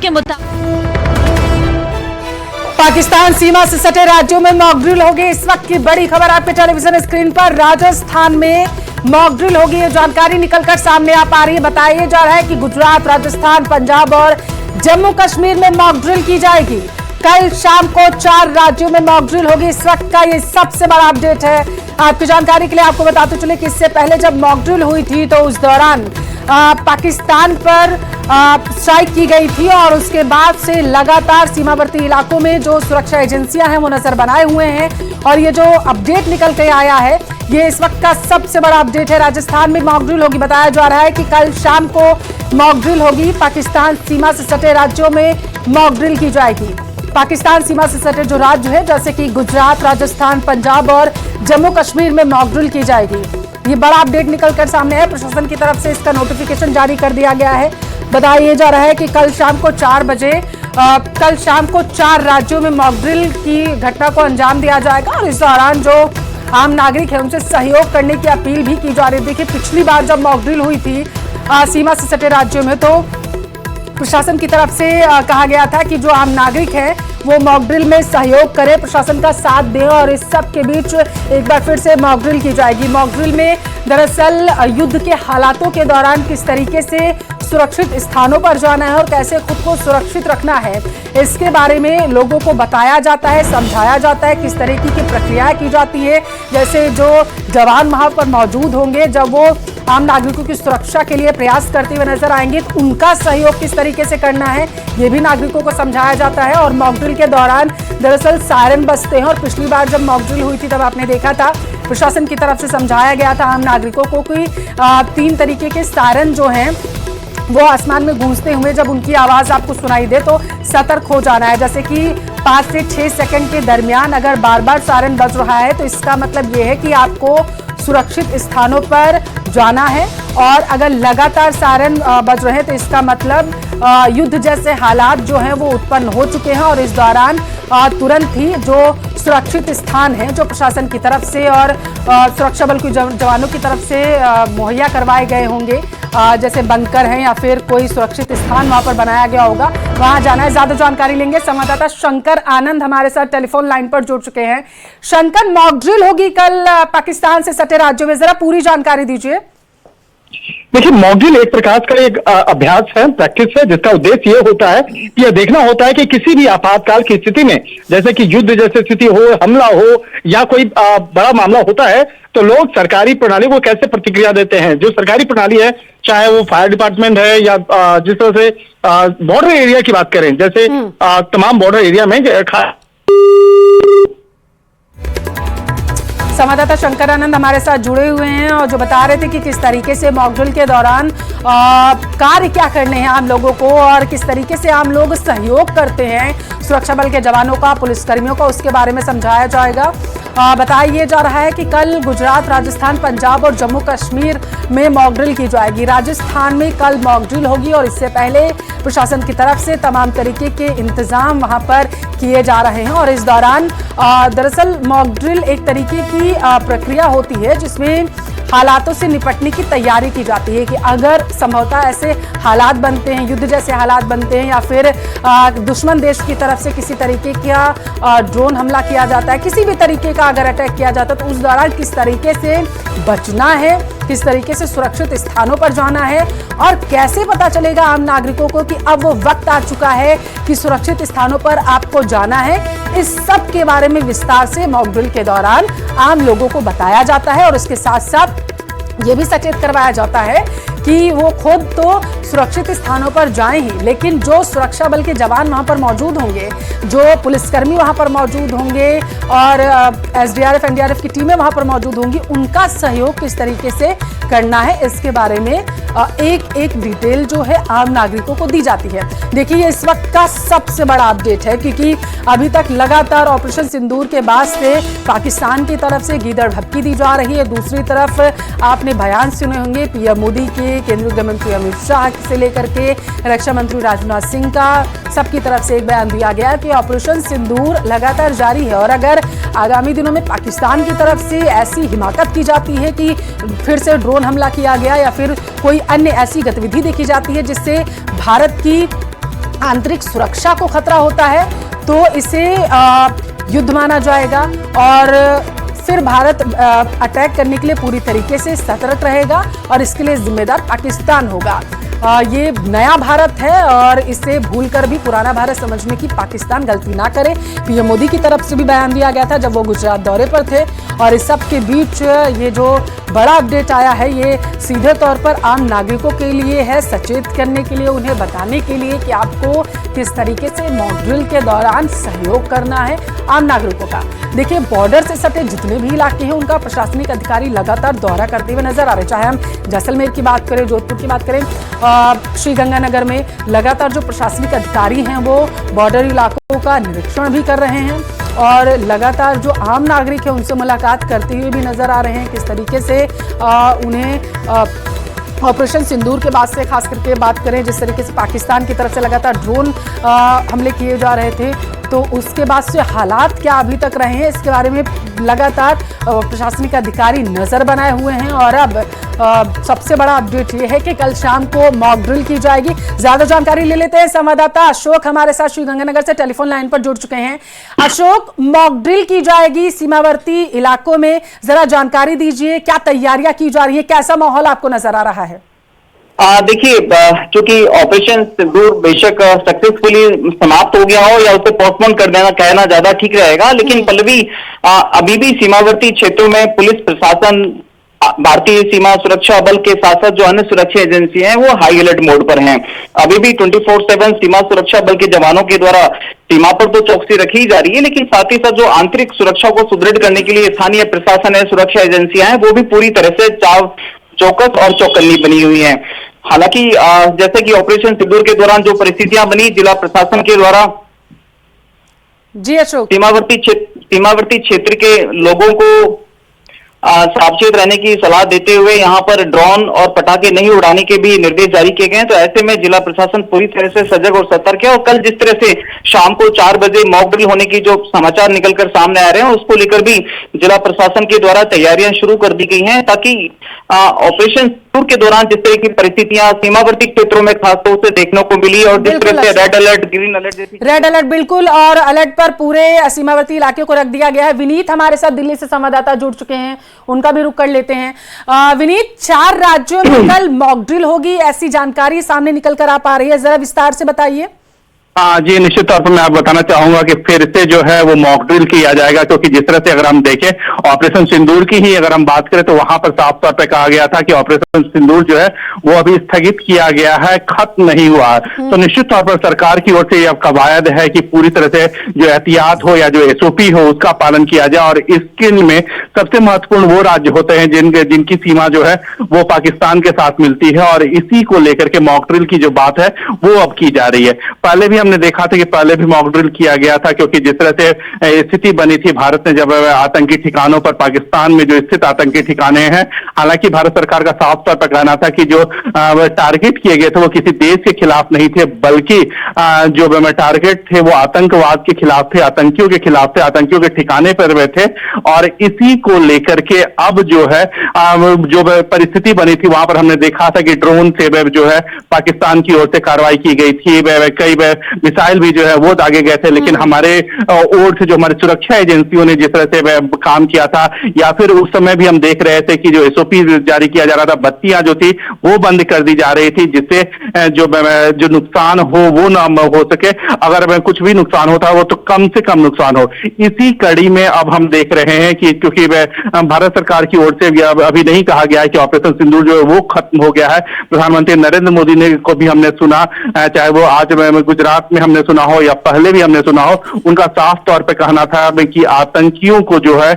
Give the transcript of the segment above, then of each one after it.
के मुताबिक पाकिस्तान सीमा से सटे राज्यों में मॉक ड्रिल होगी। इस वक्त की बड़ी खबर आपके टेलीविजन स्क्रीन पर, राजस्थान में मॉक ड्रिल होगी। ये जानकारी निकलकर सामने आ पा रही है। बताया जा रहा है कि गुजरात, राजस्थान, पंजाब और जम्मू कश्मीर में मॉक ड्रिल की जाएगी। कल शाम को 4 राज्यों में मॉक ड्रिल होगी। इस वक्त का ये सबसे बड़ा अपडेट है। आपकी जानकारी के लिए आपको बताते चले कि इससे पहले जब मॉक ड्रिल हुई थी तो उस दौरान पाकिस्तान पर स्ट्राइक की गई थी और उसके बाद से लगातार सीमावर्ती इलाकों में जो सुरक्षा एजेंसियां हैं वो नजर बनाए हुए हैं। और ये जो अपडेट निकल के आया है ये इस वक्त का सबसे बड़ा अपडेट है। राजस्थान में मॉक ड्रिल होगी। बताया जा रहा है कि कल शाम को मॉक ड्रिल होगी। पाकिस्तान सीमा से सटे राज्यों में मॉक ड्रिल की जाएगी। पाकिस्तान सीमा से सटे जो राज्य है जैसे कि गुजरात, राजस्थान, पंजाब और जम्मू कश्मीर में मॉक ड्रिल की जाएगी। ये बड़ा अपडेट निकलकर सामने है। प्रशासन की तरफ से इसका नोटिफिकेशन जारी कर दिया गया है। बताया जा रहा है कि कल शाम को 4 बजे कल शाम को 4 राज्यों में मॉक ड्रिल की घटना को अंजाम दिया जाएगा और इस दौरान जो आम नागरिक है उनसे सहयोग करने की अपील भी की जा रही है। देखिए, पिछली बार जब मॉक ड्रिल हुई थी सीमा से सटे राज्यों में तो प्रशासन की तरफ से कहा गया था कि जो आम नागरिक है वो मॉक ड्रिल में सहयोग करे, प्रशासन का साथ दे और इस सब के बीच एक बार फिर से मॉक ड्रिल की जाएगी। मॉक ड्रिल में दरअसल युद्ध के हालातों के दौरान किस तरीके से सुरक्षित स्थानों पर जाना है और कैसे खुद को सुरक्षित रखना है इसके बारे में लोगों को बताया जाता है, समझाया जाता है। किस तरीके की प्रक्रियाएं की जाती है, जैसे जो जवान वहां पर मौजूद होंगे जब वो आम नागरिकों की सुरक्षा के लिए प्रयास करते हुए नजर आएंगे तो उनका सहयोग किस तरीके से करना है ये भी नागरिकों को समझाया जाता है। और मॉक ड्रिल के दौरान दरअसल सायरन बजते हैं और पिछली बार जब मॉक ड्रिल हुई थी तब आपने देखा था प्रशासन की तरफ से समझाया गया था आम नागरिकों को कि 3 तरीके के सायरन जो हैं वो आसमान में गूंजते हुए जब उनकी आवाज आपको सुनाई दे तो सतर्क हो जाना है। जैसे कि 5 से 6 सेकंड के दरमियान अगर बार बार सायरन बज रहा है तो इसका मतलब ये है कि आपको सुरक्षित स्थानों पर जाना है और अगर लगातार सायरन बज रहे हैं तो इसका मतलब युद्ध जैसे हालात जो हैं वो उत्पन्न हो चुके हैं और इस दौरान तुरंत ही जो सुरक्षित स्थान है जो प्रशासन की तरफ से और सुरक्षा बल के जवानों की तरफ से मुहैया करवाए गए होंगे, जैसे बंकर हैं या फिर कोई सुरक्षित स्थान वहां पर बनाया गया होगा, वहां जाना है। ज्यादा जानकारी लेंगे संवाददाता शंकर आनंद हमारे साथ टेलीफोन लाइन पर जुड़ चुके हैं। शंकर, मॉक ड्रिल होगी कल पाकिस्तान से सटे राज्यों में, जरा पूरी जानकारी दीजिए। देखिए, मॉक ड्रिल एक प्रकार का एक अभ्यास है, प्रैक्टिस है, जिसका उद्देश्य ये होता है कि यह देखना होता है कि किसी भी आपातकाल की स्थिति में, जैसे कि युद्ध जैसी स्थिति हो, हमला हो या कोई बड़ा मामला होता है तो लोग सरकारी प्रणाली को कैसे प्रतिक्रिया देते हैं। जो सरकारी प्रणाली है, चाहे वो फायर डिपार्टमेंट है या जिस तरह से बॉर्डर एरिया की बात करें, जैसे तमाम बॉर्डर एरिया में संवाददाता शंकर आनंद हमारे साथ जुड़े हुए हैं और जो बता रहे थे कि किस तरीके से मॉक ड्रिल के दौरान कार्य क्या करने हैं आम लोगों को और किस तरीके से आम लोग सहयोग करते हैं सुरक्षा बल के जवानों का, पुलिसकर्मियों का, उसके बारे में समझाया जाएगा। बताया जा रहा है कि कल गुजरात, राजस्थान, पंजाब और जम्मू कश्मीर में मॉक ड्रिल की जाएगी। राजस्थान में कल मॉक ड्रिल होगी और इससे पहले प्रशासन की तरफ से तमाम तरीके के इंतजाम वहां पर किए जा रहे हैं और इस दौरान दरअसल मॉक ड्रिल एक तरीके की प्रक्रिया होती है जिसमें हालातों से निपटने की तैयारी की जाती है कि अगर संभवतः ऐसे हालात बनते हैं, युद्ध जैसे हालात बनते हैं या फिर दुश्मन देश की तरफ से किसी तरीके का ड्रोन हमला किया जाता है, किसी भी तरीके का अगर अटैक किया जाता है तो उस दौरान किस तरीके से बचना है, किस तरीके से सुरक्षित स्थानों पर जाना है और कैसे पता चलेगा आम नागरिकों को कि अब वो वक्त आ चुका है कि सुरक्षित स्थानों पर आपको जाना है। इस सब के बारे में विस्तार से मॉक ड्रिल के दौरान आम लोगों को बताया जाता है और इसके साथ साथ ये भी सचेत करवाया जाता है कि वो खुद तो सुरक्षित स्थानों पर जाएं ही, लेकिन जो सुरक्षा बल के जवान वहां पर मौजूद होंगे, जो पुलिसकर्मी वहां पर मौजूद होंगे और एसडीआरएफ, एनडीआरएफ की टीमें वहां पर मौजूद होंगी, उनका सहयोग किस तरीके से करना है इसके बारे में एक एक डिटेल जो है आम नागरिकों को दी जाती है। देखिए, ये इस वक्त का सबसे बड़ा अपडेट है क्योंकि अभी तक लगातार ऑपरेशन सिंदूर के बाद से पाकिस्तान की तरफ से गीदड़ भपकी दी जा रही है। दूसरी तरफ आपने बयान सुने होंगे पीएम मोदी के, केंद्रीय गृह मंत्री अमित शाह से लेकर के रक्षा मंत्री राजनाथ सिंह का, सबकी तरफ से एक बयान दिया गया कि ऑपरेशन सिंदूर लगातार जारी है और अगर आगामी दिनों में पाकिस्तान की तरफ से ऐसी हिमाकत की जाती है कि फिर से ड्रोन हमला किया गया या फिर कोई अन्य ऐसी गतिविधि देखी जाती है जिससे भारत की आंतरिक सुरक्षा को खतरा होता है तो इसे युद्ध माना जाएगा और फिर भारत अटैक करने के लिए पूरी तरीके से सतर्क रहेगा और इसके लिए जिम्मेदार पाकिस्तान होगा। ये नया भारत है और इसे भूलकर भी पुराना भारत समझने की पाकिस्तान गलती ना करे। पीएम मोदी की तरफ से भी बयान दिया गया था जब वो गुजरात दौरे पर थे और इस सब के बीच ये जो बड़ा अपडेट आया है ये सीधे तौर पर आम नागरिकों के लिए है, सचेत करने के लिए, उन्हें बताने के लिए कि आपको किस तरीके से मॉक ड्रिल के दौरान सहयोग करना है आम नागरिकों का। देखिए, बॉर्डर से सटे जितने भी इलाके हैं उनका प्रशासनिक अधिकारी लगातार दौरा करते हुए नजर आ रहे, चाहे हम जैसलमेर की बात करें, जोधपुर की बात करें, श्रीगंगानगर में लगातार जो प्रशासनिक अधिकारी हैं वो बॉर्डर इलाकों का निरीक्षण भी कर रहे हैं और लगातार जो आम नागरिक है उनसे मुलाकात करते हुए भी नजर आ रहे हैं। किस तरीके से उन्हें ऑपरेशन सिंदूर के बाद से खास करके बात करें, जिस तरीके से पाकिस्तान की तरफ से लगातार ड्रोन हमले किए जा रहे थे तो उसके बाद से हालात क्या अभी तक रहे हैं इसके बारे में लगातार प्रशासनिक अधिकारी नजर बनाए हुए हैं। और अब सबसे बड़ा अपडेट ये है कि कल शाम को मॉक ड्रिल की जाएगी। ज्यादा जानकारी ले लेते हैं, संवाददाता अशोक हमारे साथ श्रीगंगानगर से टेलीफोन लाइन पर जुड़ चुके हैं। अशोक, मॉक ड्रिल की जाएगी सीमावर्ती इलाकों में, जरा जानकारी दीजिए, क्या तैयारियां की जा रही है, कैसा माहौल आपको नजर आ रहा है? देखिए, चूंकि ऑपरेशन सिंदूर बेशक सक्सेसफुली समाप्त हो गया हो या उसे पोस्टपोन कर देना कहना ज्यादा ठीक रहेगा, लेकिन पल्लवी अभी भी सीमावर्ती क्षेत्रों में पुलिस प्रशासन, भारतीय सीमा सुरक्षा बल के साथ साथ जो अन्य सुरक्षा एजेंसियां हैं वो हाई अलर्ट मोड पर हैं। अभी भी 24/7 सीमा सुरक्षा बल के जवानों के द्वारा सीमा पर तो चौकसी रखी जा रही है, लेकिन साथ ही साथ जो आंतरिक सुरक्षा को सुदृढ़ करने के लिए स्थानीय प्रशासन है, सुरक्षा एजेंसियां हैं, वो भी पूरी तरह से चौकस और चौकन्नी बनी हुई है। हालांकि जैसे कि ऑपरेशन सिंदूर के दौरान जो परिस्थितियां बनी, जिला प्रशासन के द्वारा जी अशोक, सीमावर्ती क्षेत्र के लोगों को सावचेत रहने की सलाह देते हुए यहाँ पर ड्रोन और पटाखे नहीं उड़ाने के भी निर्देश जारी किए गए हैं। तो ऐसे में जिला प्रशासन पूरी तरह से सजग और सतर्क है और कल जिस तरह से शाम को 4 बजे मॉक ड्रिल होने की जो समाचार निकलकर सामने आ रहे हैं उसको लेकर भी जिला प्रशासन के द्वारा तैयारियां शुरू कर दी गई हैं, ताकि ऑपरेशन सिंदूर के दौरान जिस तरह की परिस्थितियां सीमावर्ती क्षेत्रों में खासतौर से देखने को मिली और जिस तरह से रेड अलर्ट, ग्रीन अलर्ट जैसी रेड अलर्ट बिल्कुल और अलर्ट पर पूरे सीमावर्ती इलाके को रख दिया गया है। विनीत हमारे साथ दिल्ली से संवाददाता जुड़ चुके हैं, उनका भी रुख कर लेते हैं। विनीत, 4 राज्यों में कल मॉक ड्रिल होगी, ऐसी जानकारी सामने निकल कर आ पा रही है, जरा विस्तार से बताइए। हाँ जी, निश्चित तौर पर मैं आप बताना चाहूंगा कि फिर से जो है वो मॉक ड्रिल किया जाएगा, क्योंकि जिस तरह से अगर हम देखें ऑपरेशन सिंदूर की ही अगर हम बात करें तो वहां पर साफ तौर पे कहा गया था कि ऑपरेशन सिंदूर जो है वो अभी स्थगित किया गया है, खत्म नहीं हुआ। तो निश्चित तौर पर सरकार की ओर से अब कवायद है कि पूरी तरह से जो एहतियात हो या जो एसओपी हो उसका पालन किया जाए और इसके में सबसे महत्वपूर्ण वो राज्य होते हैं जिनकी सीमा जो है वो पाकिस्तान के साथ मिलती है और इसी को लेकर के मॉक ड्रिल की जो बात है वो अब की जा रही है। पहले भी हमने देखा था कि पहले भी मॉक ड्रिल किया गया था, क्योंकि जिस तरह से स्थिति बनी थी भारत ने जब आतंकी ठिकानों पर, पाकिस्तान में जो स्थित आतंकी ठिकाने हैं, हालांकि भारत सरकार का साफ तौर पर कहना था कि जो टारगेट किए गए थे वो किसी देश के खिलाफ नहीं थे, बल्कि जो टारगेट थे वो आतंकवाद के खिलाफ थे, आतंकियों के खिलाफ थे, आतंकियों के ठिकाने पर वे थे। और इसी को लेकर के अब जो है जो परिस्थिति बनी थी वहां पर हमने देखा था कि ड्रोन से जो है पाकिस्तान की ओर से कार्रवाई की गई थी, कई मिसाइल भी जो है वो दागे गए थे, लेकिन हमारे ओर से जो हमारी सुरक्षा एजेंसियों ने जिस तरह से काम किया था, या फिर उस समय भी हम देख रहे थे कि जो एसओपी जारी किया जा रहा था, बत्तियां जो थी वो बंद कर दी जा रही थी, जिससे जो नुकसान हो वो ना हो सके, अगर कुछ भी नुकसान होता है वो तो कम से कम नुकसान हो। इसी कड़ी में अब हम देख रहे हैं कि क्योंकि भारत सरकार की ओर से अभी नहीं कहा गया है कि ऑपरेशन सिंदूर जो है वो खत्म हो गया है। प्रधानमंत्री नरेंद्र मोदी ने को भी हमने सुना, चाहे वो आज गुजरात में हमने सुना हो या पहले भी हमने सुना हो, उनका साफ तौर पे कहना था कि आतंकियों को जो है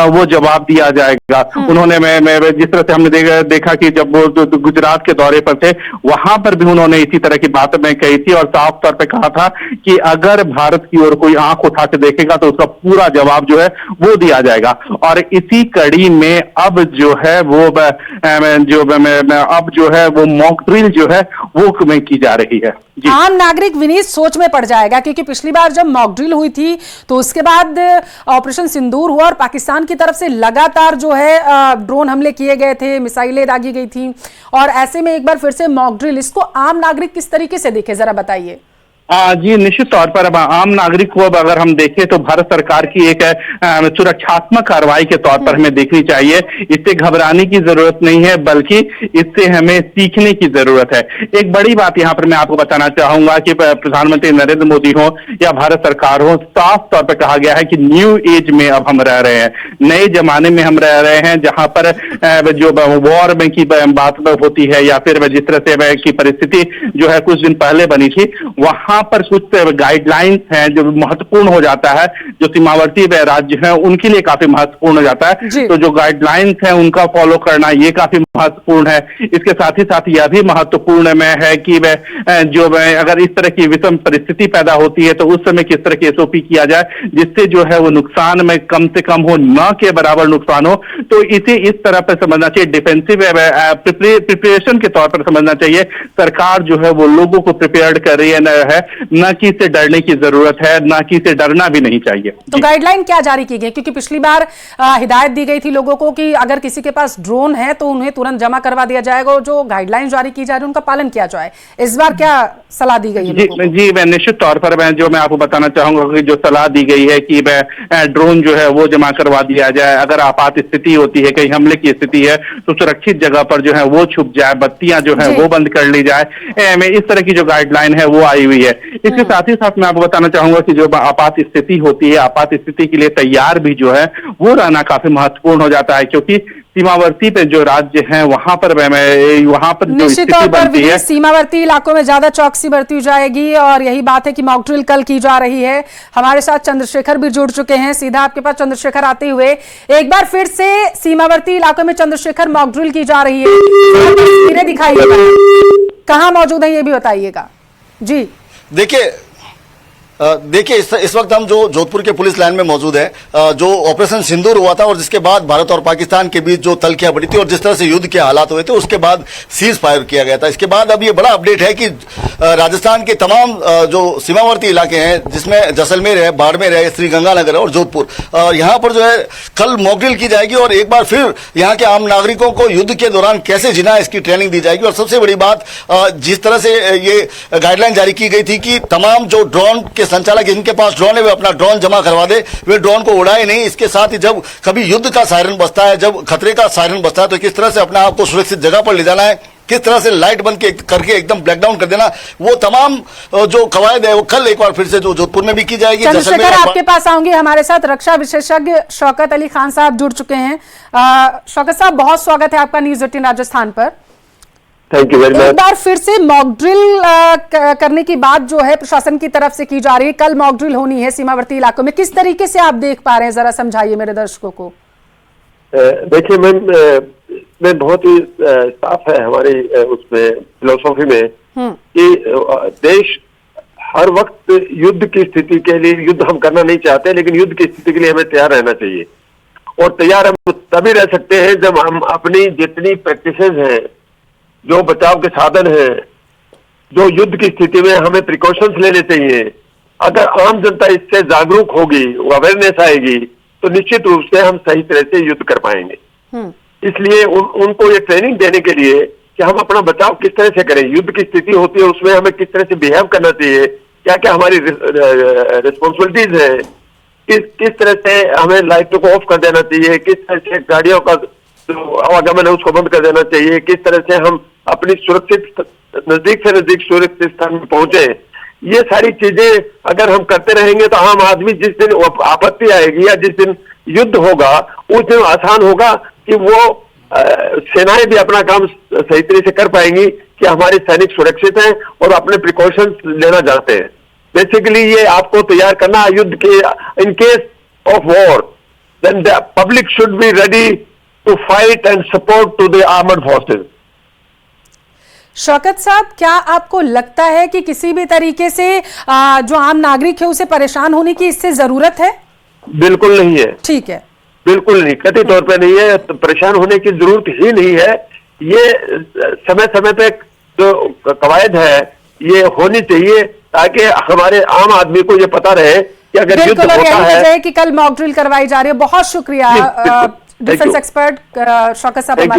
वो जवाब दिया जाएगा। उन्होंने जिस तरह से हमने देखा कि जब वो गुजरात के दौरे पर थे वहां पर भी उन्होंने इसी तरह की बात में कही थी और साफ तौर पे कहा था कि अगर भारत की ओर कोई आंख उठा के देखेगा तो उसका पूरा जवाब जो है वो दिया जाएगा। और इसी कड़ी में अब जो है वो अब जो है वो मॉक ड्रिल जो है वो की जा रही है। आम नागरिक विनीत सोच में पड़ जाएगा, क्योंकि पिछली बार जब मॉक ड्रिल हुई थी तो उसके बाद ऑपरेशन सिंदूर हुआ और पाकिस्तान की तरफ से लगातार जो है ड्रोन हमले किए गए थे, मिसाइलें दागी गई थी, और ऐसे में एक बार फिर से मॉक ड्रिल, इसको आम नागरिक किस तरीके से देखे, जरा बताइए। जी निश्चित तौर पर अब आम नागरिक को अब अगर हम देखें तो भारत सरकार की एक सुरक्षात्मक कार्रवाई के तौर पर हमें देखनी चाहिए। इससे घबराने की जरूरत नहीं है, बल्कि इससे हमें सीखने की जरूरत है। एक बड़ी बात यहाँ पर मैं आपको बताना चाहूंगा कि प्रधानमंत्री नरेंद्र मोदी हो या भारत सरकार हो, साफ तौर पर कहा गया है कि न्यू एज में अब हम रह रहे हैं, नए जमाने में हम रह रहे हैं, जहां पर जो वॉर में की बात होती है या फिर जिस तरह से की परिस्थिति जो है कुछ दिन पहले बनी थी, वहां पर कुछ गाइडलाइंस हैं जो महत्वपूर्ण हो जाता है, जो सीमावर्ती राज्य हैं उनके लिए काफी महत्वपूर्ण हो जाता है। तो जो गाइडलाइंस हैं उनका फॉलो करना ये काफी महत्वपूर्ण है। इसके साथ ही यह भी महत्वपूर्ण में है कि जो अगर इस तरह की विषम परिस्थिति पैदा होती है तो उस समय किस तरह की एसओपी किया जाए जिससे जो है वो नुकसान में कम से कम हो, न के बराबर नुकसान हो। तो इसे इस तरह पर समझना चाहिए, डिफेंसिव प्रिपरेशन के तौर पर समझना चाहिए। सरकार जो है वो लोगों को प्रिपेयर्ड कर रही है, न कि इससे डरने की जरूरत है, न कि इससे डरना भी नहीं चाहिए। तो गाइडलाइन क्या जारी की गई? क्योंकि पिछली बार हिदायत दी गई थी लोगों को कि अगर किसी के पास ड्रोन है तो उन्हें तुरंत जमा करवा दिया जाएगा, और जो गाइडलाइन जारी की जा रही है उनका पालन किया जाए। इस बार क्या सलाह दी गई है? जी मैं निश्चित तौर पर मैं आपको बताना चाहूंगा कि जो सलाह दी गई है कि ड्रोन जो है वो जमा करवा दिया जाए। अगर आपात स्थिति होती है, कहीं हमले की स्थिति है, तो सुरक्षित जगह पर जो है वो छुप जाए, बत्तियां जो है वो बंद कर ली जाए। इस तरह की जो गाइडलाइन है वो आई हुई है। इसके साथ ही साथ मैं आपको बताना चाहूंगा कि जो आपात स्थिति होती है, आपात स्थिति के लिए तैयार भी जो है वो रहना काफी महत्वपूर्ण हो जाता है, क्योंकि सीमावर्ती पे जो राज्य हैं वहां पर जो निश्चित तौर पर सीमावर्ती इलाकों में ज्यादा चौकसी बरती जाएगी, और यही बात है कि मॉक ड्रिल कल की जा रही है। हमारे साथ चंद्रशेखर भी जुड़ चुके हैं, सीधा आपके पास चंद्रशेखर आते हुए, एक बार फिर से सीमावर्ती इलाकों में चंद्रशेखर मॉक ड्रिल की जा रही है, तस्वीरें दिखाइएगा, कहाँ मौजूद है ये भी बताइएगा। जी देखिए इस वक्त हम जो जोधपुर के पुलिस लाइन में मौजूद है, जो ऑपरेशन सिंदूर हुआ था और जिसके बाद भारत और पाकिस्तान के बीच जो तल्खियां बढ़ी थी और जिस तरह से युद्ध के हालात हुए थे उसके बाद सीज फायर किया गया था। इसके बाद अब ये बड़ा अपडेट है कि राजस्थान के तमाम जो सीमावर्ती इलाके हैं, जिसमें जैसलमेर है, बाड़मेर है, श्रीगंगानगर है और जोधपुर, यहाँ पर जो है कल मॉक ड्रिल की जाएगी और एक बार फिर यहाँ के आम नागरिकों को युद्ध के दौरान कैसे जीना है इसकी ट्रेनिंग दी जाएगी। और सबसे बड़ी बात, जिस तरह से ये गाइडलाइन जारी की गई थी कि तमाम जो ड्रोन के संचालक जिनके पास ड्रोन है वे अपना ड्रोन जमा करवा दे, वे ड्रोन को उड़ाए नहीं। इसके साथ ही जब कभी युद्ध का सायरन बजता है, जब खतरे का सायरन बजता है, तो किस तरह से अपने आप को सुरक्षित जगह पर ले जाना है, किस तरह से लाइट बंद करके एकदम ब्लैकडाउन कर देना, वो तमाम जो कवायद है वो कल एक बार फिर से जो जोधपुर में भी की जाएगी। चंद्रशेखर आपके पास आऊंगी, हमारे साथ रक्षा विशेषज्ञ शौकत अली खान साहब जुड़ चुके हैं। शौकत साहब, बहुत स्वागत है आपका न्यूज 18 राजस्थान पर। Thank you very much. एक बार फिर से मॉक ड्रिल करने की बात जो है प्रशासन की तरफ से की जा रही है, कल मॉक ड्रिल होनी है सीमावर्ती इलाकों में, किस तरीके से आप देख पा रहे हैं, जरा समझाइए मेरे दर्शकों को। देखिए मैं बहुत ही साफ है हमारी उसमें फिलोसॉफी में कि देश हर वक्त युद्ध की स्थिति के लिए, युद्ध हम करना नहीं चाहते लेकिन युद्ध की स्थिति के लिए हमें तैयार रहना चाहिए। और तैयार हम तभी रह सकते हैं जब हम अपनी जितनी प्रैक्टिसेस हैं, जो बचाव के साधन हैं, जो युद्ध की स्थिति में हमें प्रिकॉशंस लेने चाहिए, अगर आम जनता इससे जागरूक होगी, अवेयरनेस आएगी, तो निश्चित रूप से हम सही तरह से युद्ध कर पाएंगे। इसलिए उनको ये ट्रेनिंग देने के लिए कि हम अपना बचाव किस तरह से करें, युद्ध की स्थिति होती है उसमें हमें किस तरह से बिहेव करना चाहिए, क्या क्या हमारी रिस्पॉन्सिबिलिटीज है, किस तरह से हमें लाइटों को ऑफ कर देना चाहिए, किस तरह से गाड़ियों का जो आवागमन है उसको बंद कर देना चाहिए, किस तरह से हम अपनी सुरक्षित नजदीक से नजदीक सुरक्षित स्थान में पहुंचे। ये सारी चीजें अगर हम करते रहेंगे तो आम आदमी जिस दिन आपत्ति आएगी या जिस दिन युद्ध होगा उस दिन आसान होगा कि वो सेनाएं भी अपना काम सही तरह से कर पाएंगी कि हमारे सैनिक सुरक्षित हैं और अपने प्रिकॉशंस लेना जानते हैं। बेसिकली ये आपको तैयार करना युद्ध के, in case of war then the public should be ready to fight and support to the armed forces. Shaukat sahab, क्या आपको लगता है कि किसी भी तरीके से जो आम नागरिक है उसे परेशान होने की इससे जरूरत है? बिल्कुल नहीं है। ठीक है, बिल्कुल नहीं, कथित तौर पे नहीं है, तो परेशान होने की जरूरत ही नहीं है। ये समय समय पे जो कवायद है ये होनी चाहिए ताकि हमारे आम आदमी को ये पता रहे कि अगर युद्ध होता है कि कल मॉक ड्रिल करवाई जा रही है। बहुत शुक्रिया डिफेंस एक्सपर्ट शौकत साहब हमारे